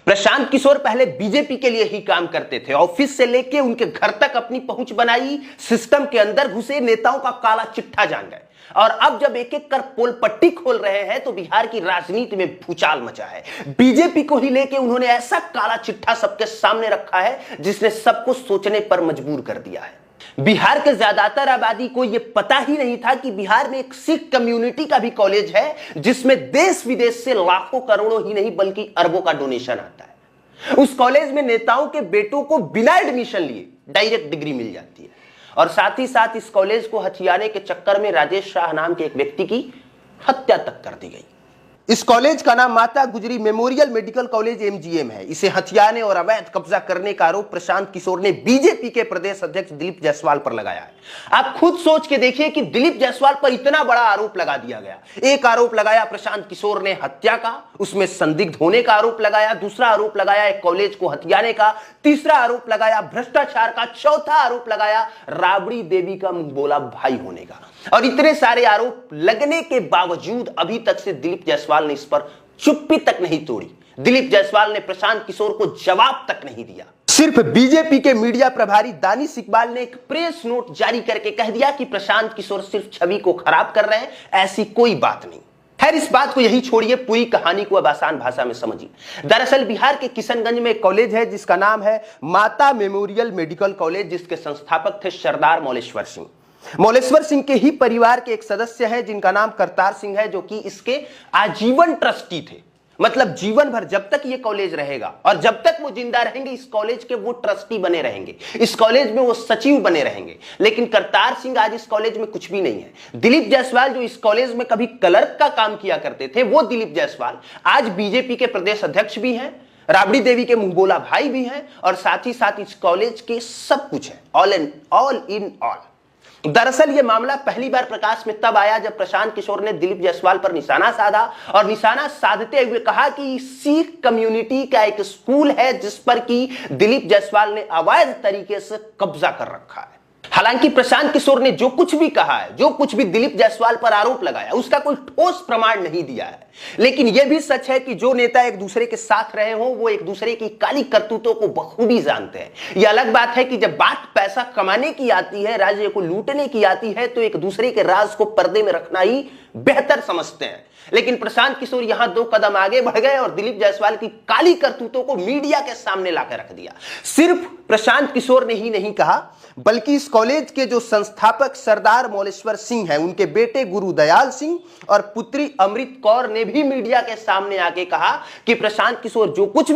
प्रशांत किशोर पहले बीजेपी के लिए ही काम करते थे। ऑफिस से लेके उनके घर तक अपनी पहुंच बनाई, सिस्टम के अंदर घुसे, नेताओं का काला चिट्ठा जान गए और अब जब एक एक कर पोल पट्टी खोल रहे हैं तो बिहार की राजनीति में भूचाल मचा है। बीजेपी को ही लेके उन्होंने ऐसा काला चिट्ठा सबके सामने रखा है जिसने सबको सोचने पर मजबूर कर दिया है। बिहार के ज्यादातर आबादी को यह पता ही नहीं था कि बिहार में एक सिख कम्युनिटी का भी कॉलेज है जिसमें देश विदेश से लाखों करोड़ों ही नहीं बल्कि अरबों का डोनेशन आता है। उस कॉलेज में नेताओं के बेटों को बिना एडमिशन लिए डायरेक्ट डिग्री मिल जाती है और साथ ही साथ इस कॉलेज को हथियाने के चक्कर में राजेश शाह नाम के एक व्यक्ति की हत्या तक कर दी गई। इस कॉलेज का नाम माता गुजरी मेमोरियल मेडिकल कॉलेज एमजीएम है। इसे हथियाने और अवैध कब्जा करने का आरोप प्रशांत किशोर ने बीजेपी के प्रदेश अध्यक्ष दिलीप जायसवाल पर लगाया है। आप खुद सोच के देखिए कि दिलीप जायसवाल पर इतना बड़ा आरोप लगा दिया गया। एक आरोप लगाया प्रशांत किशोर ने हत्या का, उसमें संदिग्ध होने का आरोप लगाया, दूसरा आरोप लगाया एक कॉलेज को हथियाने का, तीसरा आरोप लगाया भ्रष्टाचार का, चौथा आरोप लगाया राबड़ी देवी का मुंह बोला भाई होने का। और इतने सारे आरोप लगने के बावजूद अभी तक से दिलीप जायसवाल ने इस पर चुप्पी तक नहीं तोड़ी। दिलीप जायसवाल ने प्रशांत किशोर को जवाब तक नहीं दिया। सिर्फ बीजेपी के मीडिया प्रभारी दानिश इकबाल ने एक प्रेस नोट जारी करके कह दिया कि प्रशांत किशोर सिर्फ छवि को खराब कर रहे हैं, ऐसी कोई बात नहीं। खैर, इस बात को यही छोड़िए, पूरी कहानी को अब आसान भाषा में समझिए। दरअसल बिहार के किशनगंज में एक कॉलेज है जिसका नाम है माता मेमोरियल मेडिकल कॉलेज, जिसके संस्थापक थे सरदार मौलेश्वर सिंह। मौलेश्वर सिंह के ही परिवार के एक सदस्य हैं जिनका नाम करतार सिंह है, जो कि इसके आजीवन ट्रस्टी थे। मतलब जीवन भर जब तक ये कॉलेज रहेगा और जब तक वो जिंदा रहेंगे इस कॉलेज के वो ट्रस्टी बने रहेंगे, इस कॉलेज में वो सचिव बने रहेंगे। लेकिन करतार सिंह आज इस कॉलेज में कुछ भी नहीं है। दिलीप जायसवाल जो इस कॉलेज में कभी क्लर्क का काम किया करते थे, वो दिलीप जायसवाल आज बीजेपी के प्रदेश अध्यक्ष भी हैं, राबड़ी देवी के मुंह बोला भाई भी हैं और साथ ही साथ इस कॉलेज के सब कुछ है, ऑल इन ऑल। दरअसल यह मामला पहली बार प्रकाश में तब आया जब प्रशांत किशोर ने दिलीप जायसवाल पर निशाना साधा और निशाना साधते हुए कहा कि सिख कम्युनिटी का एक स्कूल है जिस पर कि दिलीप जायसवाल ने अवैध तरीके से कब्जा कर रखा है। हालांकि प्रशांत किशोर ने जो कुछ भी कहा है, जो कुछ भी दिलीप जायसवाल पर आरोप लगाया, उसका कोई ठोस प्रमाण नहीं दिया है। लेकिन यह भी सच है कि जो नेता एक दूसरे के साथ रहे हो वो एक दूसरे की काली करतूतों को बखूबी जानते हैं। यह अलग बात है कि जब बात पैसा कमाने की आती है, राज्य को लूटने की आती है, तो एक दूसरे के राज को पर्दे में रखना ही बेहतर समझते हैं। लेकिन प्रशांत किशोर यहां 2 कदम आगे बढ़ गए और दिलीप जायसवाल की काली करतूतों को मीडिया के सामने लाकर रख दिया। सिर्फ प्रशांत किशोर ने ही नहीं कहा, बल्कि इस कॉलेज के जो संस्थापक सरदार मौलेश्वर सिंह हैं, उनके बेटे गुरुदयाल सिंह और पुत्री अमृत कौर ने भी मीडिया के सामने आके कहा कि प्रशांत किशोर जो कुछ